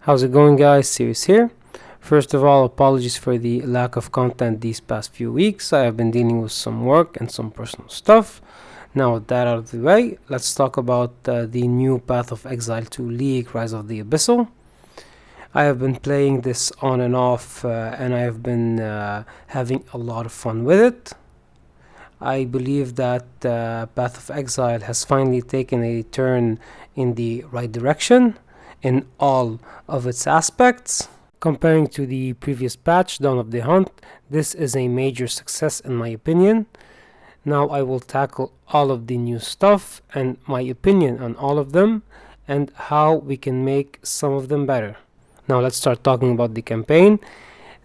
How's it going, guys? Serious here. First of all, apologies for the lack of content these past few weeks. I have been dealing with some work and some personal stuff. Now with that out of the way, let's talk about the new Path of Exile 2 League, Rise of the Abyssal. I have been playing this on and off and I have been having a lot of fun with it. I believe that Path of Exile has finally taken a turn in the right direction in all of its aspects. Comparing to the previous patch, Dawn of the Hunt, this is a major success in my opinion. Now I will tackle all of the new stuff and my opinion on all of them and how we can make some of them better. Now let's start talking about the campaign.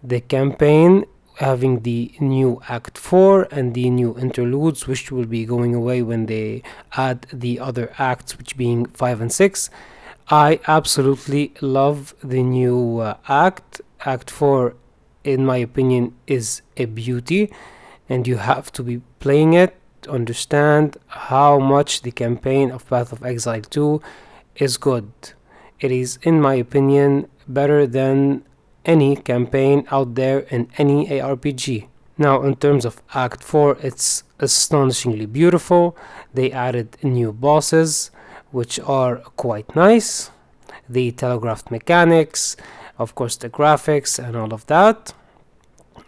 The campaign having the new Act 4 and the new interludes, which will be going away when they add the other acts, which being 5 and 6. I absolutely love the new Act 4, in my opinion, is a beauty, and you have to be playing it to understand how much the campaign of Path of Exile 2 is good. It is, in my opinion, better than any campaign out there in any ARPG. Now, in terms of Act 4, it's astonishingly beautiful. They added new bosses, which are quite nice. The telegraphed mechanics, of course the graphics and all of that.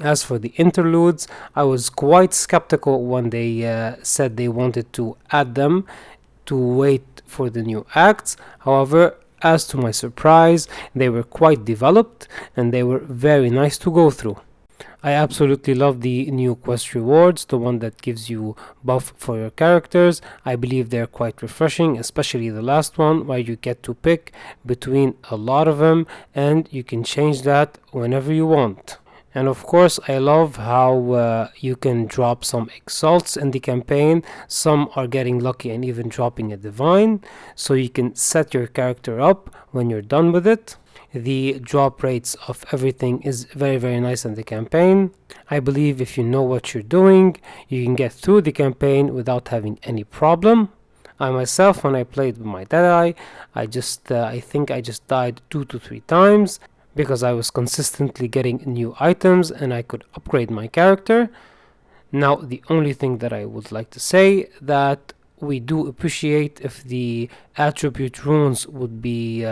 As for the interludes, I was quite skeptical when they said they wanted to add them to wait for the new acts. However, as to my surprise, they were quite developed and they were very nice to go through. I absolutely love the new quest rewards, the one that gives you buff for your characters. I believe they're quite refreshing, especially the last one where you get to pick between a lot of them and you can change that whenever you want. And of course, I love how you can drop some exalts in the campaign. Some are getting lucky and even dropping a divine, so you can set your character up when you're done with it. The drop rates of everything is very nice in the campaign. I believe if you know what you're doing, you can get through the campaign without having any problem. I myself, when I played with my Deadeye, I think I just died 2 to 3 times because I was consistently getting new items and I could upgrade my character. Now, the only thing that I would like to say that we do appreciate if the attribute runes would be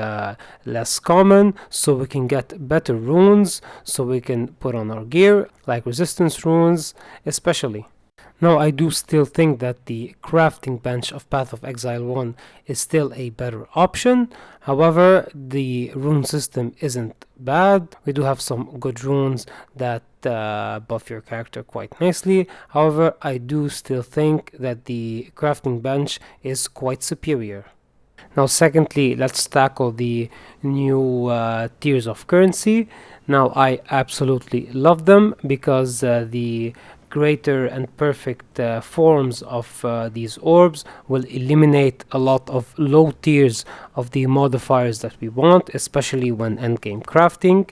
less common, so we can get better runes so we can put on our gear, like resistance runes especially. Now, I do still think that the crafting bench of Path of Exile 1 is still a better option. However, the rune system isn't bad. We do have some good runes that buff your character quite nicely. However, I do still think that the crafting bench is quite superior. Now, secondly, let's tackle the new tiers of currency. Now, I absolutely love them because the greater and perfect forms of these orbs will eliminate a lot of low tiers of the modifiers that we want, especially when endgame crafting.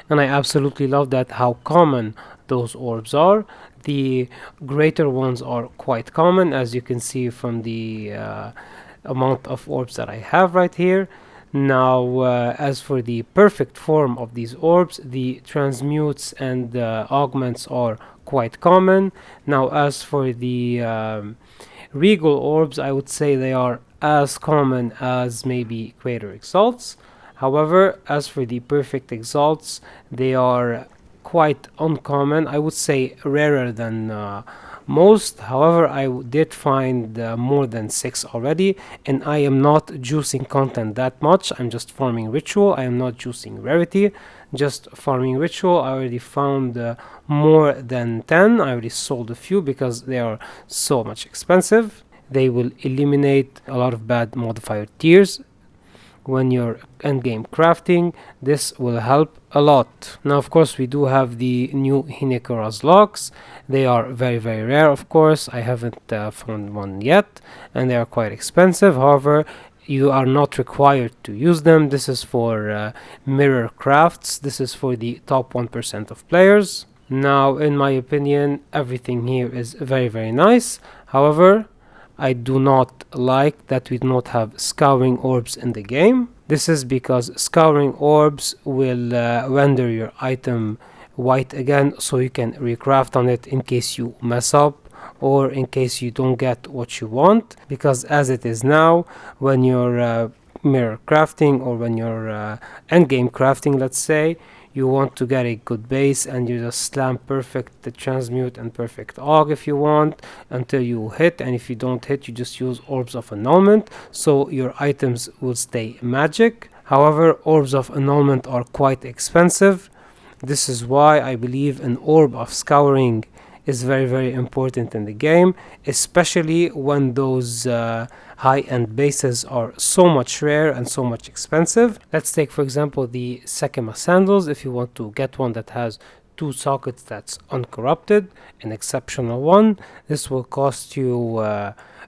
And I absolutely love that how common those orbs are. The greater ones are quite common, as you can see from the amount of orbs that I have right here. Now, as for the perfect form of these orbs, the transmutes and augments are quite common. Now, as for the regal orbs, I would say they are as common as maybe greater exalts. However, as for the perfect exalts, they are quite uncommon. I would say rarer than most. However, I did find more than 6 already, and I am not juicing content that much. I'm just farming ritual. I am not juicing rarity, just farming ritual. I already found more than 10. I already sold a few because they are so much expensive. They will eliminate a lot of bad modifier tiers when you're endgame crafting. This will help a lot. Now, of course, we do have the new Hinekura's locks. They are very rare, of course. I haven't found one yet, and they are quite expensive. However, you are not required to use them. This is for mirror crafts. This is for the top 1% of players. Now, in my opinion, everything here is very nice. However, I do not like that we do not have scouring orbs in the game. This is because scouring orbs will render your item white again, so you can recraft on it in case you mess up or in case you don't get what you want. Because as it is now, when you're mirror crafting or when you're endgame crafting, let's say, you want to get a good base and you just slam perfect the transmute and perfect aug if you want until you hit, and if you don't hit you just use orbs of annulment, so your items will stay magic. However, orbs of annulment are quite expensive. This is why I believe an orb of scouring is very important in the game, especially when those high-end bases are so much rare and so much expensive. Let's take for example the Sekima sandals. If you want to get one that has 2 sockets that's uncorrupted, an exceptional one, this will cost you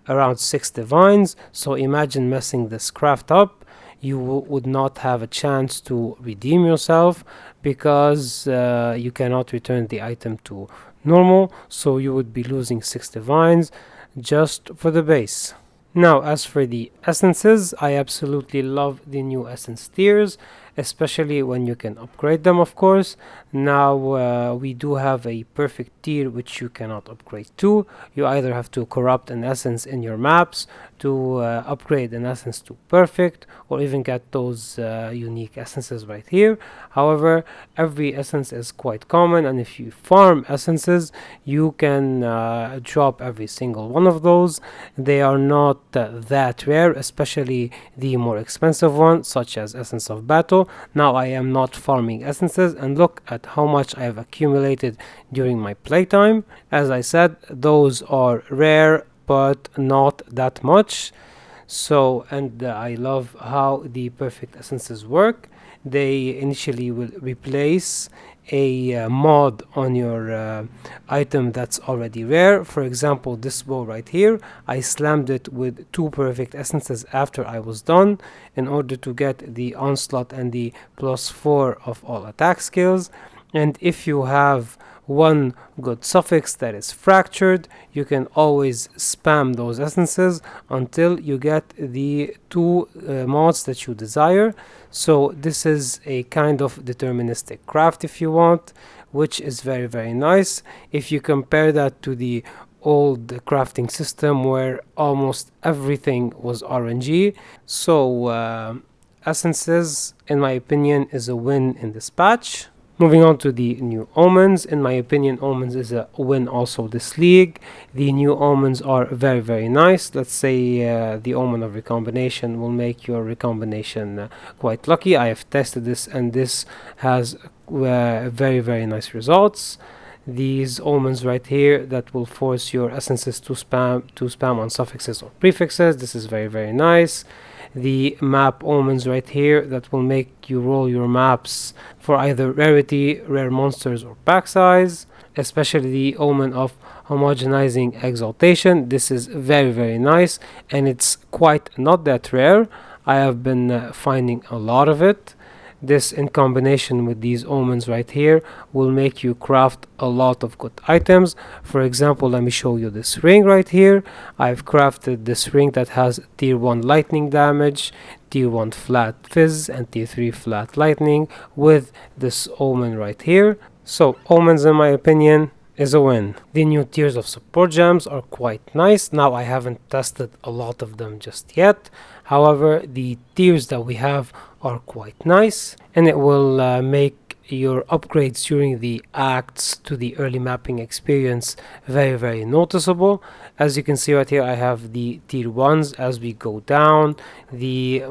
around 6 divines. So imagine messing this craft up, you would not have a chance to redeem yourself because you cannot return the item to normal, so you would be losing 6 divines just for the base. Now, as for the essences, I absolutely love the new essence tiers, especially when you can upgrade them, of course. Now we do have a perfect tier which you cannot upgrade to. You either have to corrupt an essence in your maps to upgrade an essence to perfect, or even get those unique essences right here. However, every essence is quite common, and if you farm essences you can drop every single one of those. They are not that rare, especially the more expensive ones such as Essence of Battle. Now I am not farming essences, and look at how much I have accumulated during my playtime. As I said, those are rare but not that much. So, and I love how the perfect essences work. They initially will replace a mod on your item that's already rare. For example, this bow right here, I slammed it with 2 perfect essences after I was done in order to get the onslaught and the +4 of all attack skills. And if you have one good suffix that is fractured, you can always spam those essences until you get the 2 mods that you desire. So this is a kind of deterministic craft if you want, which is very nice. If you compare that to the old crafting system where almost everything was RNG, so essences in my opinion is a win in this patch. Moving on to the new Omens. In my opinion, Omens is a win also this league. The new Omens are very nice. Let's say the Omen of Recombination will make your recombination quite lucky. I have tested this and this has very nice results. These omens right here that will force your essences to spam on suffixes or prefixes. This is very nice. The map omens right here that will make you roll your maps for either rarity, rare monsters, or pack size. Especially the omen of homogenizing exaltation. This is very nice, and it's quite not that rare. I have been finding a lot of it. This in combination with these omens right here will make you craft a lot of good items. For example, let me show you this ring right here. I've crafted this ring that has tier 1 lightning damage, tier 1 flat fizz, and tier 3 flat lightning with this omen right here. So omens in my opinion is a win. The new tiers of support gems are quite nice. Now I haven't tested a lot of them just yet. However, the tiers that we have are quite nice, and it will make your upgrades during the acts to the early mapping experience very noticeable. As you can see right here, I have the tier 1s. As we go down, the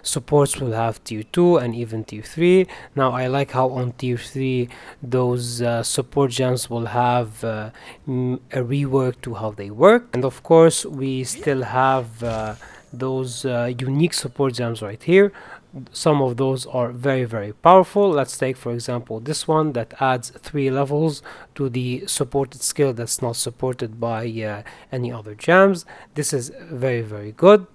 supports will have tier 2 and even tier 3. Now I like how on tier 3 those support gems will have a rework to how they work, and of course we still have those unique support gems right here. Some of those are very powerful. Let's take for example this one that adds 3 levels to the supported skill that's not supported by any other gems. This is very good.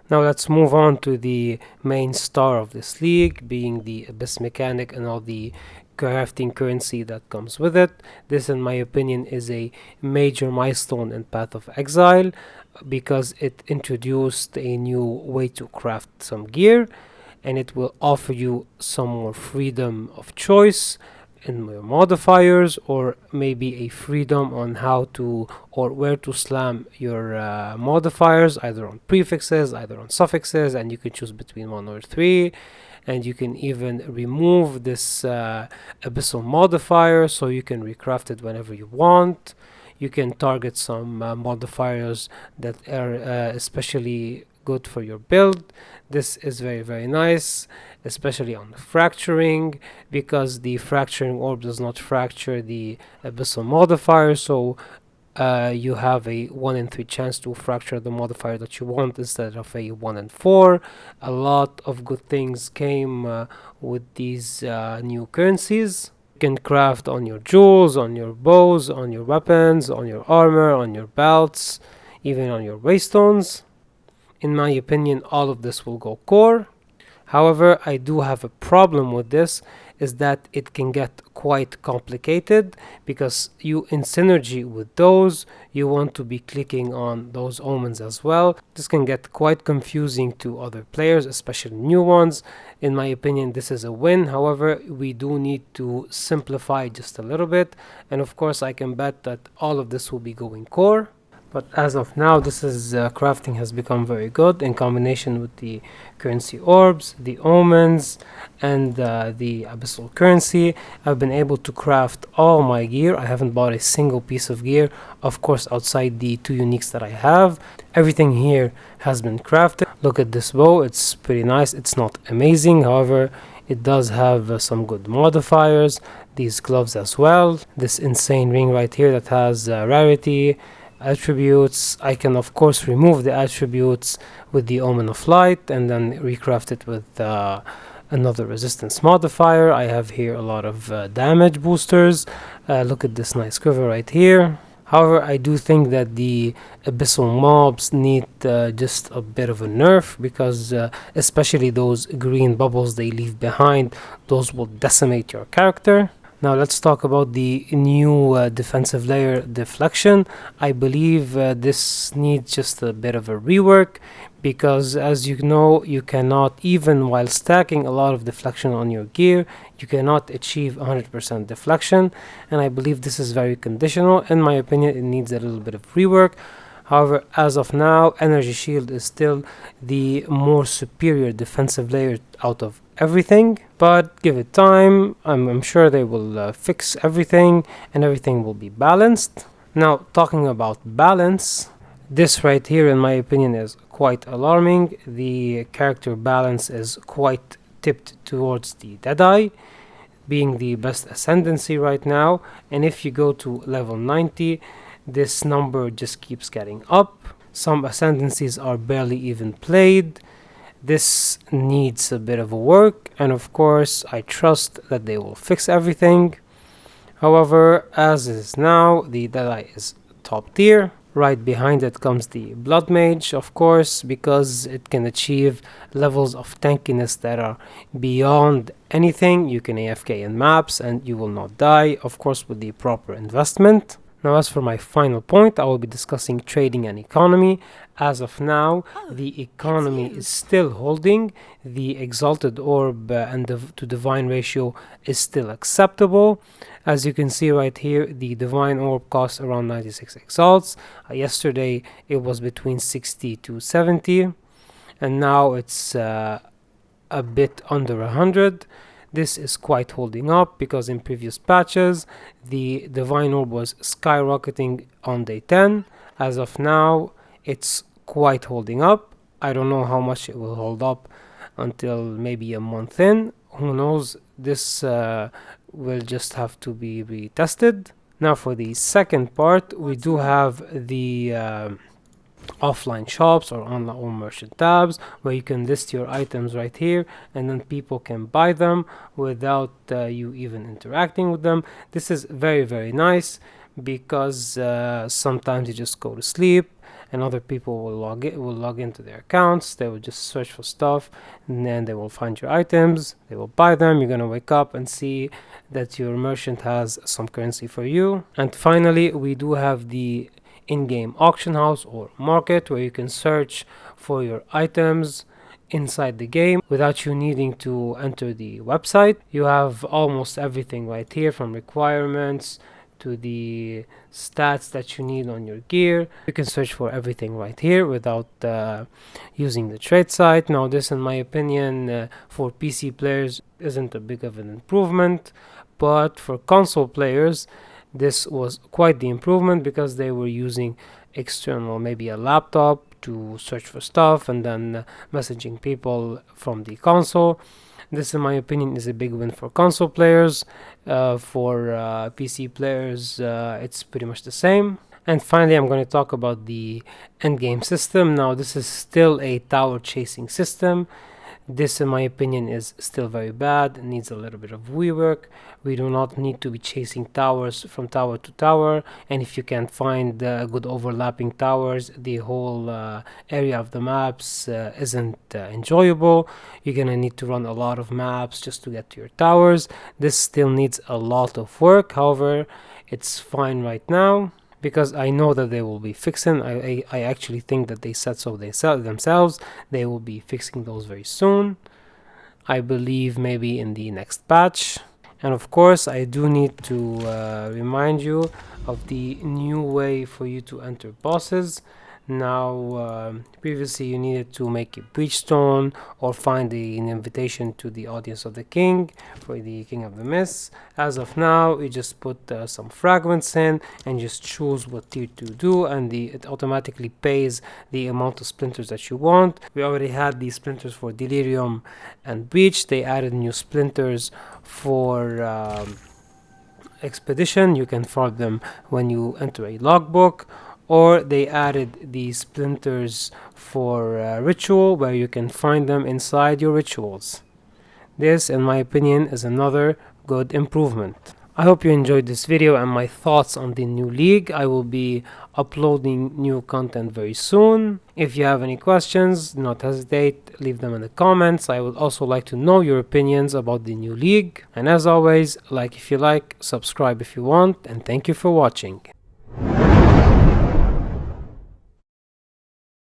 Now let's move on to the main star of this league, being the Abyss mechanic and all the crafting currency that comes with it. This, in my opinion, is a major milestone in Path of Exile because it introduced a new way to craft some gear, and it will offer you some more freedom of choice in your modifiers, or maybe a freedom on how to or where to slam your modifiers, either on prefixes, either on suffixes, and you can choose between 1 or 3. And you can even remove this abyssal modifier, so you can recraft it whenever you want. You can target some modifiers that are especially good for your build. This is very nice, especially on fracturing, because the fracturing orb does not fracture the abyssal modifier, so you have a 1 in 3 chance to fracture the modifier that you want instead of a 1 in 4. A lot of good things came with these new currencies. You can craft on your jewels, on your bows, on your weapons, on your armor, on your belts, even on your waystones. In my opinion, all of this will go core. However, I do have a problem with this, is that it can get quite complicated, because you, in synergy with those, you want to be clicking on those omens as well. This can get quite confusing to other players, especially new ones. In my opinion, this is a win. However, we do need to simplify just a little bit, and of course I can bet that all of this will be going core. But as of now, this is crafting has become very good in combination with the currency orbs, the omens, and the abyssal currency. I've been able to craft all my gear. I haven't bought a single piece of gear, of course, outside the 2 uniques that I have. Everything here has been crafted. Look at this bow, it's pretty nice. It's not amazing, however, it does have some good modifiers. These gloves as well. This insane ring right here that has rarity, attributes. I can of course remove the attributes with the Omen of Light and then recraft it with another resistance modifier. I have here a lot of damage boosters. Look at this nice quiver right here. However, I do think that the abyssal mobs need just a bit of a nerf, because especially those green bubbles they leave behind, those will decimate your character. Now let's talk about the new defensive layer, Deflection. I believe this needs just a bit of a rework, because as you know, you cannot, even while stacking a lot of deflection on your gear, you cannot achieve 100% deflection, and I believe this is very conditional. In my opinion, it needs a little bit of rework. However, as of now, Energy Shield is still the more superior defensive layer out of everything, but give it time. I'm sure they will fix everything and everything will be balanced. Now, talking about balance, this right here, in my opinion, is quite alarming. The character balance is quite tipped towards the Deadeye, being the best ascendancy right now, and if you go to level 90, this number just keeps getting up. Some ascendancies are barely even played. This needs a bit of a work, and of course I trust that they will fix everything. However, as is now, the Deadeye is top tier. Right behind it comes the Blood Mage, of course, because it can achieve levels of tankiness that are beyond anything. You can AFK in maps and you will not die, of course, with the proper investment. Now, as for my final point, I will be discussing trading and economy. As of now, the economy is still holding. The Exalted Orb and to Divine ratio is still acceptable. As you can see right here, the Divine Orb costs around 96 Exalts. Yesterday, it was between 60 to 70. And now it's a bit under 100. This is quite holding up, because in previous patches the Divine Orb was skyrocketing on day 10. As of now, it's quite holding up. I don't know how much it will hold up until maybe a month in. Who knows? This will just have to be retested. Now for the second part, we do have the offline shops or online or merchant tabs, where you can list your items right here, and then people can buy them without you even interacting with them. This is very nice, because sometimes you just go to sleep and other people will log into their accounts. They will just search for stuff, and then they will find your items, they will buy them. You're gonna wake up and see that your merchant has some currency for you. And finally, we do have the in-game auction house or market, where you can search for your items inside the game without you needing to enter the website. You have almost everything right here, from requirements to the stats that you need on your gear. You can search for everything right here without using the trade site. Now this, in my opinion, for PC players isn't a big of an improvement, but for console players this was quite the improvement, because they were using external, maybe a laptop, to search for stuff and then messaging people from the console. This, in my opinion, is a big win for console players. For PC players, it's pretty much the same. And finally, I'm going to talk about the endgame system. Now, this is still a tower chasing system. This, in my opinion, is still very bad. It needs a little bit of rework. We do not need to be chasing towers from tower to tower, and if you can't find good overlapping towers, the whole area of the maps isn't enjoyable. You're gonna need to run a lot of maps just to get to your towers. This still needs a lot of work. However, it's fine right now, because I know that they will be fixing. I actually think that they said so themselves. They will be fixing those very soon. I believe maybe in the next patch. And of course, I do need to remind you of the new way for you to enter bosses. Now, previously you needed to make a breachstone or find an invitation to the audience of the king for the king of the mists. As of now, you just put some fragments in and just choose what tier to do, and it automatically pays the amount of splinters that you want. We already had these splinters for delirium and breach. They added new splinters for expedition. You can farm them when you enter a logbook. Or they added these splinters for ritual, where you can find them inside your rituals. This, in my opinion, is another good improvement. I hope you enjoyed this video and my thoughts on the new league. I will be uploading new content very soon. If you have any questions, do not hesitate, leave them in the comments. I would also like to know your opinions about the new league. And as always, like if you like, subscribe if you want, and thank you for watching.